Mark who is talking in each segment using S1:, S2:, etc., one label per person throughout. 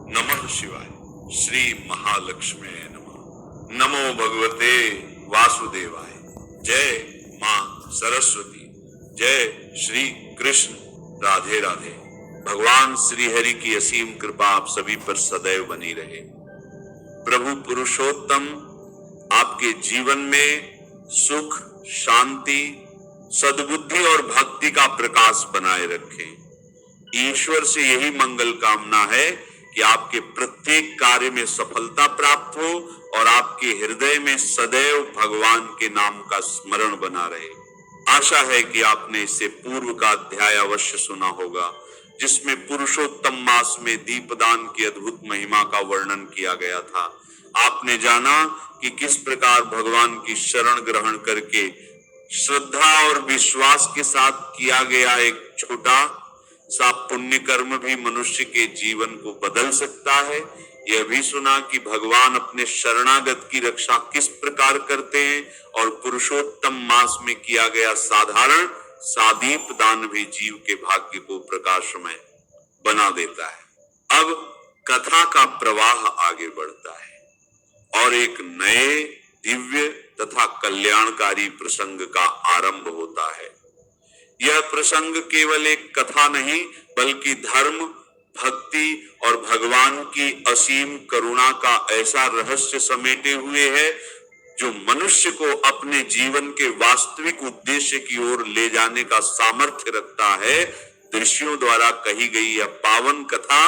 S1: नमः शिवाय। श्री महालक्ष्मी नमः। नमो भगवते वासुदेवाय। जय मां सरस्वती। जय श्री कृष्ण। राधे राधे। भगवान श्री हरि की असीम कृपा आप सभी पर सदैव बनी रहे। प्रभु पुरुषोत्तम आपके जीवन में सुख, शांति, सद्बुद्धि और भक्ति का प्रकाश बनाए रखें। ईश्वर से यही मंगल कामना है कि आपके प्रत्येक कार्य में सफलता प्राप्त हो और आपके हृदय में सदैव भगवान के नाम का स्मरण बना रहे। आशा है कि आपने इससे पूर्व का अध्याय अवश्य सुना होगा, जिसमें पुरुषोत्तम मास में दीपदान की अद्भुत महिमा का वर्णन किया गया था। आपने जाना कि किस प्रकार भगवान की शरण ग्रहण करके श्रद्धा और विश्वास के साथ किया गया एक छोटा सा पुण्य कर्म भी मनुष्य के जीवन को बदल सकता है। यह भी सुना कि भगवान अपने शरणागत की रक्षा किस प्रकार करते हैं और पुरुषोत्तम मास में किया गया साधारण सादीप दान भी जीव के भाग्य को प्रकाशमय बना देता है। अब कथा का प्रवाह आगे बढ़ता है और एक नए दिव्य तथा कल्याणकारी प्रसंग का आरंभ होता है। यह प्रसंग केवल एक कथा नहीं, बल्कि धर्म, भक्ति और भगवान की असीम करुणा का ऐसा रहस्य समेटे हुए है जो मनुष्य को अपने जीवन के वास्तविक उद्देश्य की ओर ले जाने का सामर्थ्य रखता है। ऋषियों द्वारा कही गई यह पावन कथा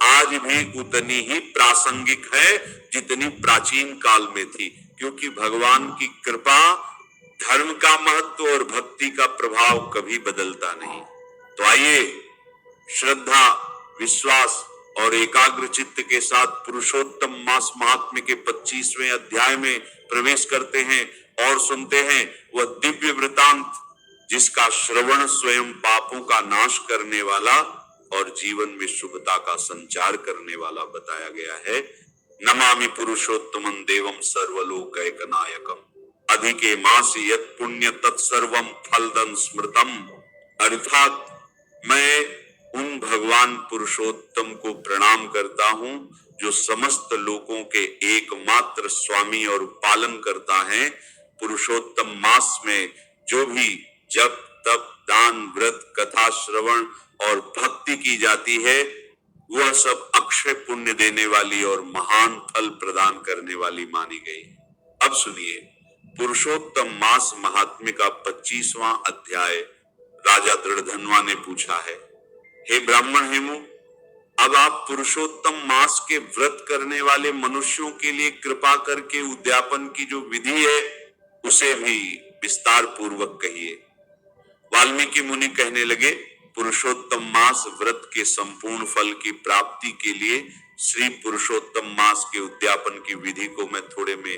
S1: आज भी उतनी ही प्रासंगिक है जितनी प्राचीन काल में थी, क्योंकि भगवान की कृपा, धर्म का महत्व और भक्ति का प्रभाव कभी बदलता नहीं। तो आइए श्रद्धा, विश्वास और एकाग्र चित्त के साथ पुरुषोत्तम मास महात्म्य के 25वें अध्याय में प्रवेश करते हैं और सुनते हैं वह दिव्य वृतांत जिसका श्रवण स्वयं पापों का नाश करने वाला और जीवन में शुभता का संचार करने वाला बताया गया है। नमामि पुरुषोत्तमं देवं सर्वलोकैकनायकम् अधिके मासी यत् पुण्य तत्सर्वम फलदं स्मृतम। अर्थात मैं उन भगवान पुरुषोत्तम को प्रणाम करता हूं जो समस्त लोकों के एकमात्र स्वामी और पालन करता है। पुरुषोत्तम मास में जो भी जप, तप, दान, व्रत, कथा श्रवण और भक्ति की जाती है, वह सब अक्षय पुण्य देने वाली और महान फल प्रदान करने वाली मानी गई। अब सुनिए पुरुषोत्तम मास महात्म्य का 25वां अध्याय। राजा दृढ़धनवा ने पूछा है, हे ब्राह्मण हेमु, अब आप पुरुषोत्तम मास के व्रत करने वाले मनुष्यों के लिए कृपा करके उद्यापन की जो विधि है उसे भी विस्तार पूर्वक कहिए। वाल्मीकि मुनि कहने लगे, पुरुषोत्तम मास व्रत के संपूर्ण फल की प्राप्ति के लिए श्री पुरुषोत्तम मास के उद्यापन की विधि को मैं थोड़े में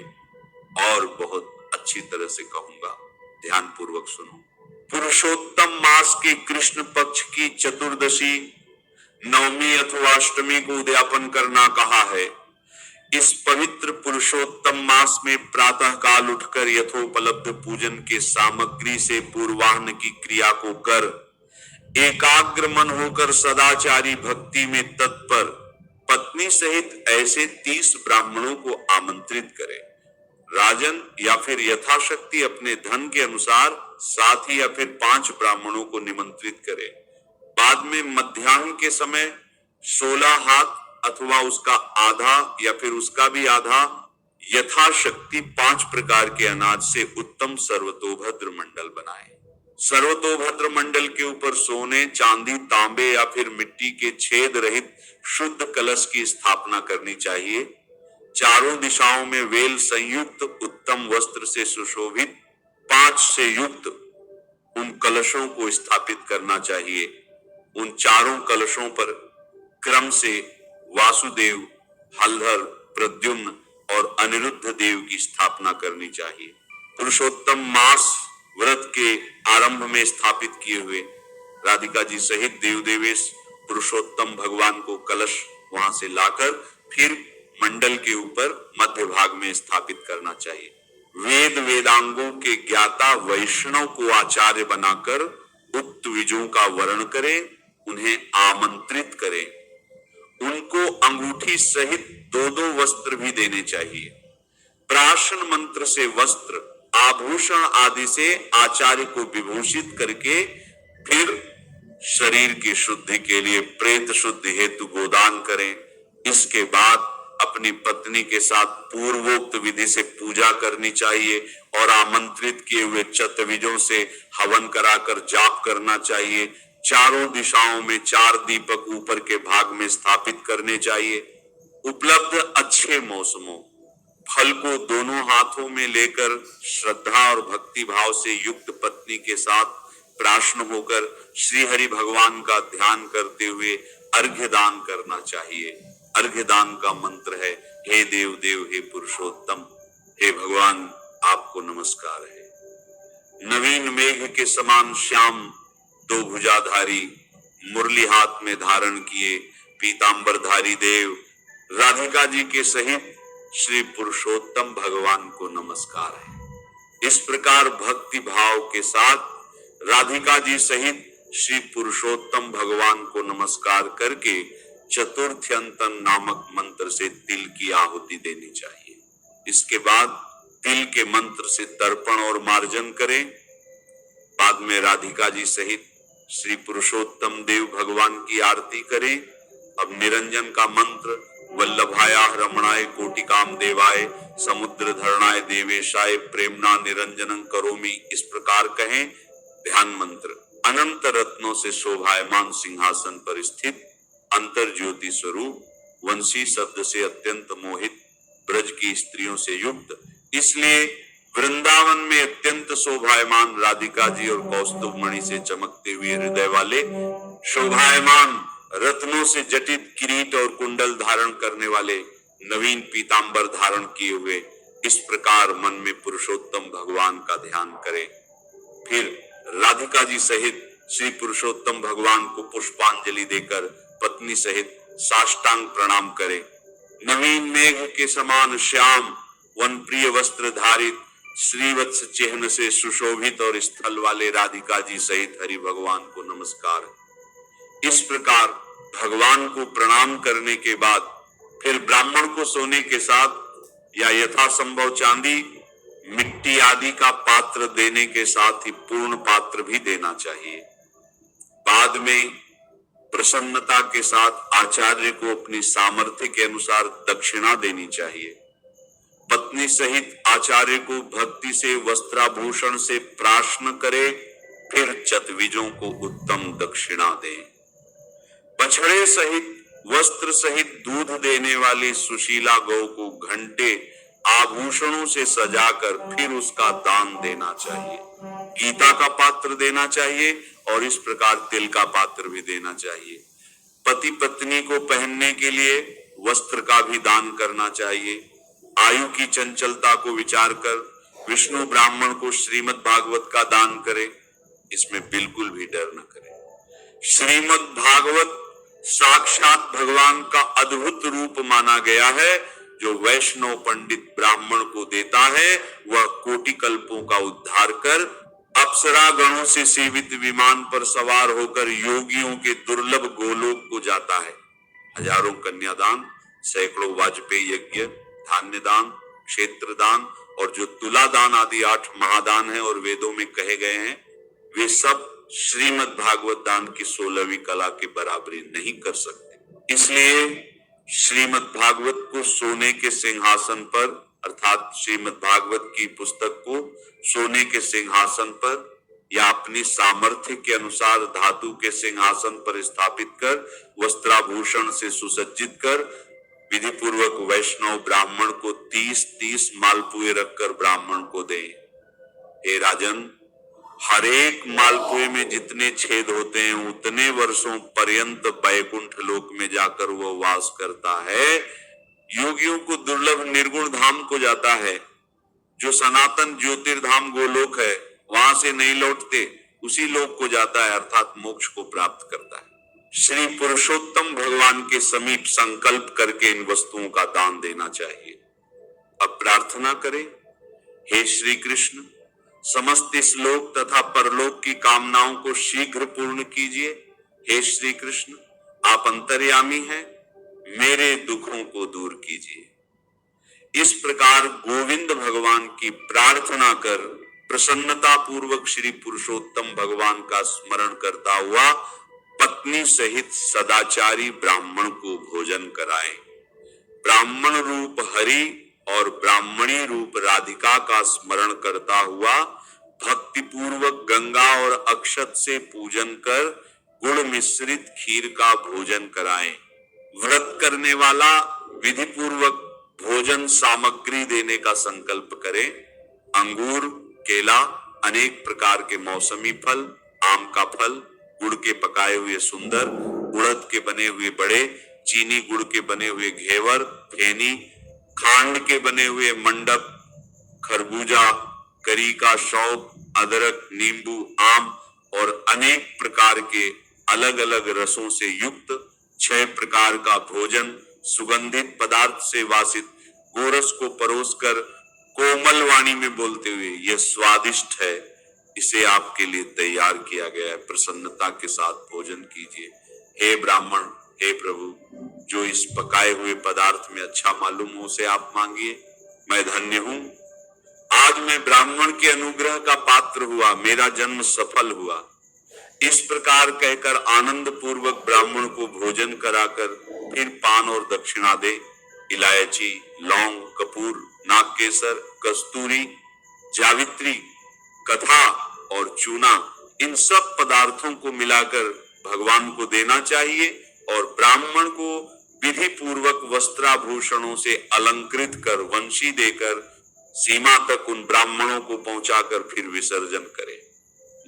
S1: और बहुत अच्छी तरह से कहूंगा, ध्यान पूर्वक सुनो। पुरुषोत्तम मास के कृष्ण पक्ष की चतुर्दशी, नवमी अथवा अष्टमी को उद्यापन करना कहा है। इस पवित्र पुरुषोत्तम मास में प्रातः काल उठकर यथोपलब्ध पूजन के सामग्री से पूर्वाह्न की क्रिया को कर एकाग्र मन होकर सदाचारी भक्ति में तत्पर पत्नी सहित ऐसे 30 ब्राह्मणों को आमंत्रित करे। राजन या फिर यथाशक्ति अपने धन के अनुसार 7 या फिर 5 ब्राह्मणों को निमंत्रित करे। बाद में मध्याह्न के समय 16 हाथ अथवा उसका आधा या फिर उसका भी आधा यथाशक्ति 5 प्रकार के अनाज से उत्तम सर्वतोभद्र मंडल बनाए। सर्वतोभद्र मंडल के ऊपर सोने, चांदी, तांबे या फिर मिट्टी के छेद रहित शुद्ध कलश की स्थापना करनी चाहिए। चारों दिशाओं में वेल संयुक्त उत्तम वस्त्र से सुशोभित 5 से युक्त उन कलशों को स्थापित करना चाहिए। उन चारों कलशों पर क्रम से वासुदेव, हलधर, प्रद्युम्न और अनिरुद्ध देव की स्थापना करनी चाहिए। पुरुषोत्तम मास व्रत के आरंभ में स्थापित किए हुए राधिका जी सहित देव देवेश पुरुषोत्तम भगवान को कलश वहां से लाकर फिर मंडल के ऊपर मध्य भाग में स्थापित करना चाहिए। वेद वेदांगों के ज्ञाता वैष्णव को आचार्य बनाकर उक्त विजयों का वर्ण करें, उन्हें आमंत्रित करें, उनको अंगूठे अंगूठी सहित 2-2 वस्त्र भी देने चाहिए। प्राशन मंत्र से वस्त्र, आभूषण आदि से आचार्य को विभूषित करके फिर शरीर की शुद्धि के लिए प्रेत शुद्धि हेतु गोदान करें। इसके बाद अपनी पत्नी के साथ पूर्वोक्त विधि से पूजा करनी चाहिए और आमंत्रित किए हुए चतुर्विजों से हवन कराकर जाप करना चाहिए। चारों दिशाओं में 4 दीपक ऊपर के भाग में स्थापित करने चाहिए। उपलब्ध अच्छे मौसमों फल को दोनों हाथों में लेकर श्रद्धा और भक्ति भाव से युक्त पत्नी के साथ प्राशन होकर श्री हरि भगवान का ध्यान करते हुए अर्घ्य दान करना चाहिए। अर्घ्य दान का मंत्र है, हे देव देव हे पुरुषोत्तम, हे भगवान आपको नमस्कार है। नवीन मेघ के समान श्याम 2 भुजाधारी मुरली हाथ में धारण किए पीतांबरधारी देव राधिका जी के सहित श्री पुरुषोत्तम भगवान को नमस्कार है। इस प्रकार भक्ति भाव के साथ राधिका जी सहित श्री पुरुषोत्तम भगवान को नमस्कार करके चतुर्थ्यंतन नामक मंत्र से तिल की आहुति देनी चाहिए। इसके बाद तिल के मंत्र से तर्पण और मार्जन करें। बाद में राधिका जी सहित श्री पुरुषोत्तम देव भगवान की आरती करें। अब निरंजन का मंत्र वल्लभाय रमणाय कोटिकाम देवाय समुद्र धरणाय देवेशाय प्रेमना निरंजनं करोमि, इस प्रकार कहें। ध्यान मंत्र, अनंत रत्नों से शोभायमान सिंहासन पर स्थित अंतर ज्योति स्वरूप वंशी शब्द से अत्यंत मोहित ब्रज की स्त्रियों से युक्त, इसलिए वृंदावन में अत्यंत शोभायमान राधिका जी और कौस्तुभ मणि से चमकते हुए हृदय वाले शोभायमान रत्नों से जटित किरीट और कुंडल धारण करने वाले नवीन पीतांबर धारण किए हुए इस प्रकार मन में पुरुषोत्तम भगवान का ध्यान करें। फिर राधिका जी सहित श्री पुरुषोत्तम भगवान को पुष्पांजलि देकर पत्नी सहित साष्टांग प्रणाम करें। नवीन मेघ के समान श्याम वन प्रिय वस्त्र धारित श्रीवत्स चिन्ह से सुशोभित और स्थल वाले राधिका जी सहित हरि भगवान को नमस्कार। इस प्रकार भगवान को प्रणाम करने के बाद फिर ब्राह्मण को सोने के साथ या यथासंभव चांदी मिट्टी आदि का पात्र देने के साथ ही पूर्ण पात्र भी देना चाहिए। बाद में प्रसन्नता के साथ आचार्य को अपनी सामर्थ्य के अनुसार दक्षिणा देनी चाहिए। पत्नी सहित आचार्य को भक्ति से वस्त्राभूषण से प्राशन करे, फिर चतुर्विजों को उत्तम दक्षिणा दे। बछड़े सहित वस्त्र सहित दूध देने वाली सुशीला गौ को घंटे आभूषणों से सजाकर फिर उसका दान देना चाहिए। गीता का पात्र देना चाहिए और इस प्रकार तिल का पात्र भी देना चाहिए। पति पत्नी को पहनने के लिए वस्त्र का भी दान करना चाहिए। आयु की चंचलता को विचार कर विष्णु ब्राह्मण को श्रीमद् भागवत का दान करे, इसमें बिल्कुल भी डर न करे। श्रीमद् भागवत साक्षात भगवान का अद्भुत रूप माना गया है। जो वैष्णव पंडित ब्राह्मण को देता है वह कोटि कल्पों का उद्धार कर अप्सरा गणों से सेवित विमान पर सवार होकर योगियों के दुर्लभ गोलोक को जाता है। हजारों कन्यादान, सैकड़ों वाजपेयी यज्ञ, धान्य दान, क्षेत्र दान और जो तुला दान आदि 8 महादान हैं और वेदों में कहे गए हैं, वे सब श्रीमद् भागवत दान की 16वीं कला की बराबरी नहीं कर सकते। इसलिए श्रीमद् भागवत को सोने के सिंहासन पर अर्थात श्रीमद् भागवत की पुस्तक को सोने के सिंहासन पर या अपनी सामर्थ्य के अनुसार धातु के सिंहासन पर स्थापित कर वस्त्राभूषण से सुसज्जित कर विधि पूर्वक वैष्णव ब्राह्मण को 30-30 मालपुए रखकर ब्राह्मण को दे। हे राजन, हर एक मालपुए में जितने छेद होते हैं उतने वर्षों पर्यंत वैकुंठ लोक में जाकर वो वास करता है। योगियों को दुर्लभ निर्गुण धाम को जाता है। जो सनातन ज्योतिर्धाम गोलोक है वहां से नहीं लौटते, उसी लोक को जाता है अर्थात मोक्ष को प्राप्त करता है। श्री पुरुषोत्तम भगवान के समीप संकल्प करके इन वस्तुओं का दान देना चाहिए। अब प्रार्थना करें, हे श्री कृष्ण, समस्त इस लोक तथा परलोक की कामनाओं को शीघ्र पूर्ण कीजिए। हे श्री कृष्ण, आप अंतर्यामी हैं, मेरे दुखों को दूर कीजिए। इस प्रकार गोविंद भगवान की प्रार्थना कर प्रसन्नता पूर्वक श्री पुरुषोत्तम भगवान का स्मरण करता हुआ पत्नी सहित सदाचारी ब्राह्मण को भोजन कराए। ब्राह्मण रूप हरि और ब्राह्मणी रूप राधिका का स्मरण करता हुआ भक्ति पूर्वक गंगा और अक्षत से पूजन कर गुड़ मिश्रित खीर का भोजन कराए। व्रत करने वाला विधि पूर्वक भोजन सामग्री देने का संकल्प करे। अंगूर, केला, अनेक प्रकार के मौसमी फल, आम का फल, गुड़ के पकाए हुए सुंदर, उड़द के बने हुए बड़े, चीनी गुड़ के बने हुए घेवर, फेनी, खांड के बने हुए मंडप, खरबूजा, करी का शौक, अदरक, नींबू, आम और अनेक प्रकार के अलग अलग रसों से युक्त 6 प्रकार का भोजन सुगंधित पदार्थ से वासित गोरस को परोसकर कोमल वाणी में बोलते हुए, यह स्वादिष्ट है, इसे आपके लिए तैयार किया गया है, प्रसन्नता के साथ भोजन कीजिए। हे ब्राह्मण, हे प्रभु, जो इस पकाए हुए पदार्थ में अच्छा मालूम हो उसे आप मांगिए। मैं धन्य हूं, आज मैं ब्राह्मण के अनुग्रह का पात्र हुआ, मेरा जन्म सफल हुआ। इस प्रकार कहकर आनंद पूर्वक ब्राह्मण को भोजन कराकर फिर पान और दक्षिणा दे। इलायची, लौंग, कपूर, नागकेसर, कस्तूरी, जावित्री, कथा और चूना, इन सब पदार्थों को मिलाकर भगवान को देना चाहिए और ब्राह्मण को विधि पूर्वक वस्त्राभूषणों से अलंकृत कर वंशी देकर सीमा तक उन ब्राह्मणों को पहुंचाकर फिर विसर्जन करे।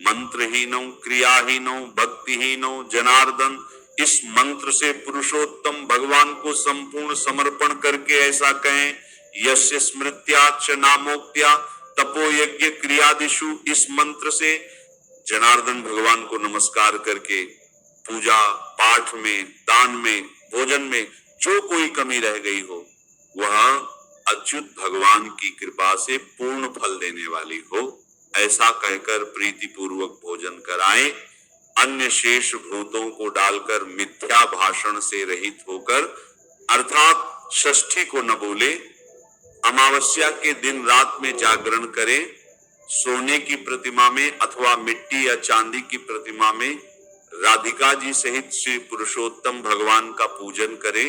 S1: मंत्रहीनो, क्रियाहीनो, भक्तिहीनो जनार्दन, इस मंत्र से पुरुषोत्तम भगवान को संपूर्ण समर्पण करके ऐसा कहें, यस्य स्मृत्याच नामोक्त्या तपो यज्ञ क्रियादिषु, इस मंत्र से जनार्दन भगवान को नमस्कार करके पूजा पाठ में, दान में, भोजन में जो कोई कमी रह गई हो वह अच्युत भगवान की कृपा से पूर्ण फल देने वाली हो, ऐसा कहकर प्रीति पूर्वक भोजन कराएं। अन्य शेष भूतों को डालकर मिथ्या भाषण से रहित होकर अर्थात षष्ठी को न बोले, अमावस्या के दिन रात में जागरण करें, सोने की प्रतिमा में अथवा मिट्टी या चांदी की प्रतिमा में राधिका जी सहित श्री पुरुषोत्तम भगवान का पूजन करें।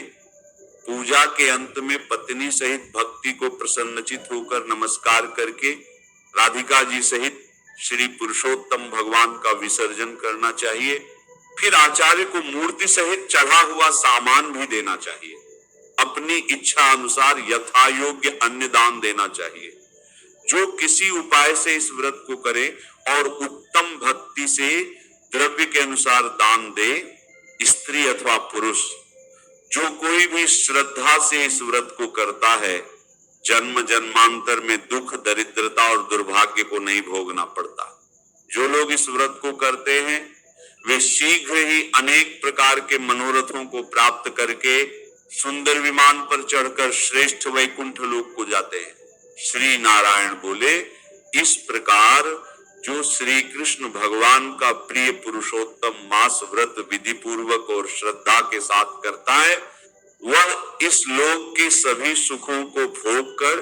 S1: पूजा के अंत में पत्नी सहित भक्ति को प्रसन्नचित होकर नमस्कार करके राधिका जी सहित श्री पुरुषोत्तम भगवान का विसर्जन करना चाहिए। फिर आचार्य को मूर्ति सहित चढ़ा हुआ सामान भी देना चाहिए। अपनी इच्छा अनुसार यथा योग्य अन्य दान देना चाहिए। जो किसी उपाय से इस व्रत को करे और उत्तम भक्ति से द्रव्य के अनुसार दान दे, स्त्री अथवा पुरुष, जो कोई भी श्रद्धा से इस व्रत को करता है, जन्म जन्मांतर में दुख, दरिद्रता और दुर्भाग्य को नहीं भोगना पड़ता। जो लोग इस व्रत को करते हैं वे शीघ्र ही अनेक प्रकार के मनोरथों को प्राप्त करके सुंदर विमान पर चढ़कर श्रेष्ठ वैकुंठ लोक को जाते हैं। श्री नारायण बोले, इस प्रकार जो श्री कृष्ण भगवान का प्रिय पुरुषोत्तम मास व्रत विधि पूर्वक और श्रद्धा के साथ करता है, वह इस लोक के सभी सुखों को भोग कर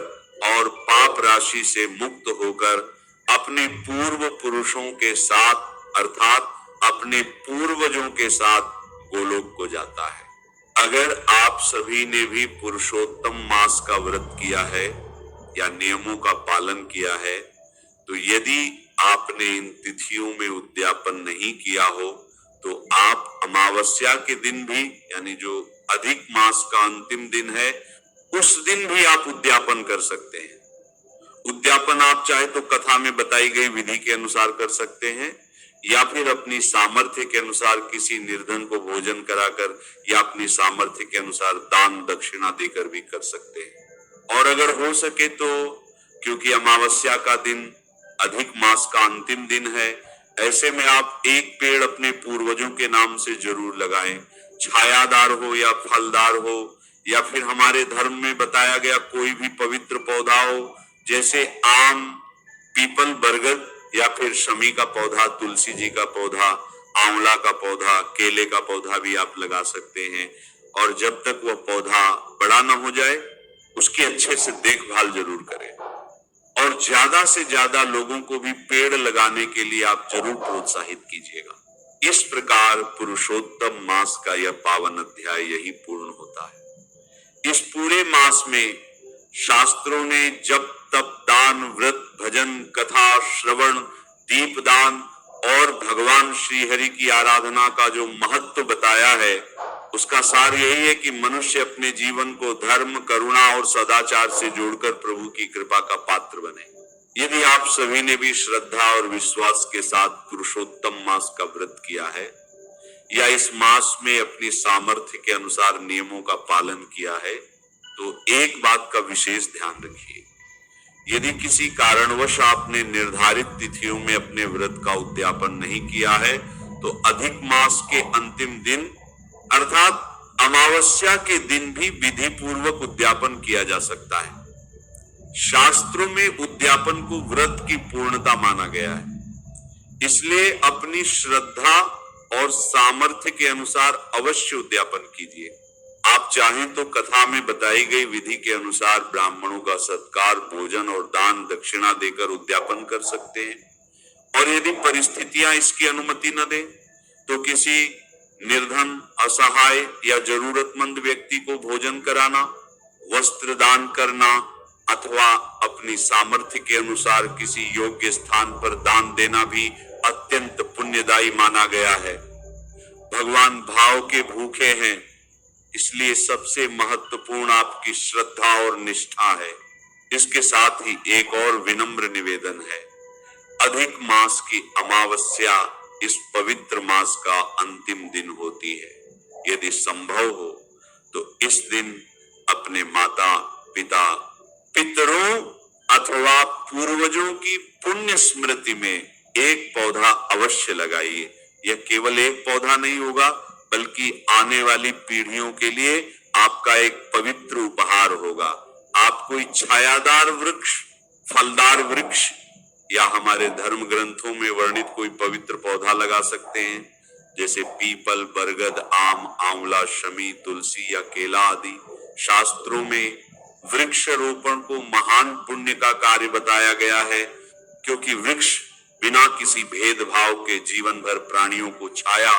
S1: और पाप राशि से मुक्त होकर अपने पूर्व पुरुषों के साथ अर्थात अपने पूर्वजों के साथ गोलोक को जाता है। अगर आप सभी ने भी पुरुषोत्तम मास का व्रत किया है या नियमों का पालन किया है, तो यदि आपने इन तिथियों में उद्यापन नहीं किया हो तो आप अमावस्या के दिन भी, यानी जो अधिक मास का अंतिम दिन है, उस दिन भी आप उद्यापन कर सकते हैं। उद्यापन आप चाहे तो कथा में बताई गई विधि के अनुसार कर सकते हैं या फिर अपनी सामर्थ्य के अनुसार किसी निर्धन को भोजन कराकर या अपनी सामर्थ्य के अनुसार दान दक्षिणा देकर भी कर सकते हैं। और अगर हो सके तो, क्योंकि अमावस्या का दिन अधिक मास का अंतिम दिन है, ऐसे में आप एक पेड़ अपने पूर्वजों के नाम से जरूर लगाएं। छायादार हो या फलदार हो या फिर हमारे धर्म में बताया गया कोई भी पवित्र पौधा हो, जैसे आम, पीपल, बरगद या फिर शमी का पौधा, तुलसी जी का पौधा, आंवला का पौधा, केले का पौधा भी आप लगा सकते हैं। और जब तक वह पौधा बड़ा न हो जाए उसकी अच्छे से देखभाल जरूर करें। और ज्यादा से ज्यादा लोगों को भी पेड़ लगाने के लिए आप जरूर प्रोत्साहित कीजिएगा। इस प्रकार पुरुषोत्तम मास का यह पावन अध्याय यही पूर्ण होता है। इस पूरे मास में शास्त्रों ने जप तप दान व्रत भजन कथा श्रवण दीपदान और भगवान श्री हरि की आराधना का जो महत्व बताया है उसका सार यही है कि मनुष्य अपने जीवन को धर्म करुणा और सदाचार से जोड़कर प्रभु की कृपा का पात्र बने। यदि आप सभी ने भी श्रद्धा और विश्वास के साथ पुरुषोत्तम मास का व्रत किया है या इस मास में अपनी सामर्थ्य के अनुसार नियमों का पालन किया है तो एक बात का विशेष ध्यान रखिए। यदि किसी कारणवश आपने निर्धारित तिथियों में अपने व्रत का उद्यापन नहीं किया है तो अधिक मास के अंतिम दिन अर्थात अमावस्या के दिन भी विधि पूर्वक उद्यापन किया जा सकता है। शास्त्रों में उद्यापन को व्रत की पूर्णता माना गया है, इसलिए अपनी श्रद्धा और सामर्थ्य के अनुसार अवश्य उद्यापन कीजिए। आप चाहें तो कथा में बताई गई विधि के अनुसार ब्राह्मणों का सत्कार भोजन और दान दक्षिणा देकर उद्यापन कर सकते हैं, और यदि परिस्थितियां इसकी अनुमति न दें तो किसी निर्धन असहाय या जरूरतमंद व्यक्ति को भोजन कराना वस्त्र दान करना अथवा अपनी सामर्थ्य के अनुसार किसी योग्य स्थान पर दान देना भी अत्यंत पुण्यदायी माना गया है। भगवान भाव के भूखे हैं, इसलिए सबसे महत्वपूर्ण आपकी श्रद्धा और निष्ठा है। इसके साथ ही एक और विनम्र निवेदन है। अधिक मास की अमावस्या इस पवित्र मास का अंतिम दिन होती है। यदि संभव हो तो इस दिन अपने माता पिता पितरों अथवा पूर्वजों की पुण्य स्मृति में एक पौधा अवश्य लगाइए। यह केवल एक पौधा नहीं होगा बल्कि आने वाली पीढ़ियों के लिए आपका एक पवित्र उपहार होगा। आप कोई छायादार वृक्ष फलदार वृक्ष या हमारे धर्म ग्रंथों में वर्णित कोई पवित्र पौधा लगा सकते हैं, जैसे पीपल बरगद आम आंवला शमी तुलसी या केला आदि। शास्त्रों में वृक्षारोपण को महान पुण्य का कार्य बताया गया है, क्योंकि वृक्ष बिना किसी भेदभाव के जीवन भर प्राणियों को छाया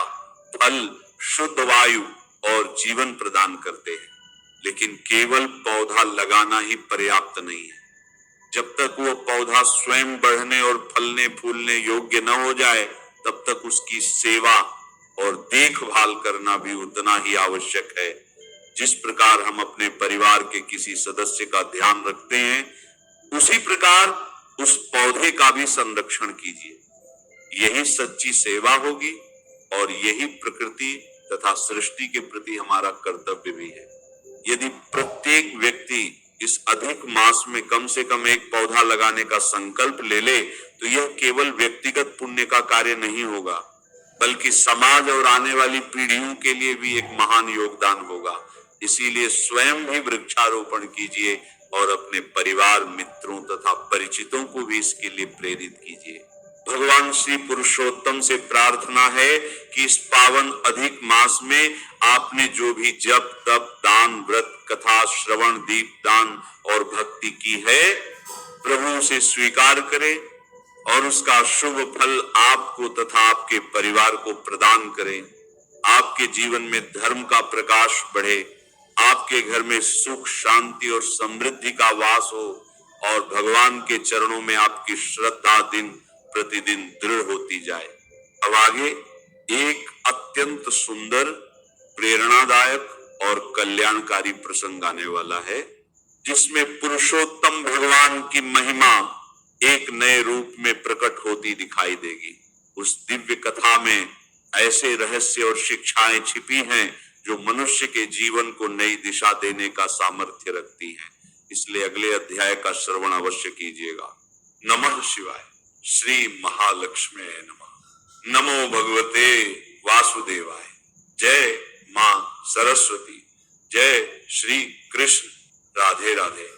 S1: फल शुद्ध वायु और जीवन प्रदान करते हैं। लेकिन केवल पौधा लगाना ही पर्याप्त नहीं है। जब तक वो पौधा स्वयं बढ़ने और फलने फूलने योग्य न हो जाए तब तक उसकी सेवा और देखभाल करना भी उतना ही आवश्यक है। जिस प्रकार हम अपने परिवार के किसी सदस्य का ध्यान रखते हैं उसी प्रकार उस पौधे का भी संरक्षण कीजिए। यही सच्ची सेवा होगी और यही प्रकृति तथा सृष्टि के प्रति हमारा कर्तव्य भी है। यदि प्रत्येक व्यक्ति इस अधिक मास में कम से कम एक पौधा लगाने का संकल्प ले ले तो यह केवल व्यक्तिगत पुण्य का कार्य नहीं होगा बल्कि समाज और आने वाली पीढ़ियों के लिए भी एक महान योगदान होगा। इसीलिए स्वयं भी वृक्षारोपण कीजिए और अपने परिवार मित्रों तथा परिचितों को भी इसके लिए प्रेरित कीजिए। भगवान श्री पुरुषोत्तम से प्रार्थना है कि इस पावन अधिक मास में आपने जो भी जप तप दान व्रत कथा श्रवण दीप दान और भक्ति की है प्रभु से स्वीकार करें और उसका शुभ फल आपको तथा आपके परिवार को प्रदान करें। आपके जीवन में धर्म का प्रकाश बढ़े, आपके घर में सुख शांति और समृद्धि का वास हो और भगवान के चरणों में आपकी श्रद्धा दिन प्रतिदिन दृढ़ होती जाए। अब आगे एक अत्यंत सुंदर प्रेरणादायक और कल्याणकारी प्रसंग आने वाला है जिसमें पुरुषोत्तम भगवान की महिमा एक नए रूप में प्रकट होती दिखाई देगी। उस दिव्य कथा में ऐसे रहस्य और शिक्षाएं छिपी हैं जो मनुष्य के जीवन को नई दिशा देने का सामर्थ्य रखती हैं। इसलिए अगले अध्याय का श्रवण अवश्य कीजिएगा। नमः शिवाय। श्री महालक्ष्मी नमः। नमो भगवते वासुदेवाय। जय मां सरस्वती। जय श्री कृष्ण। राधे राधे।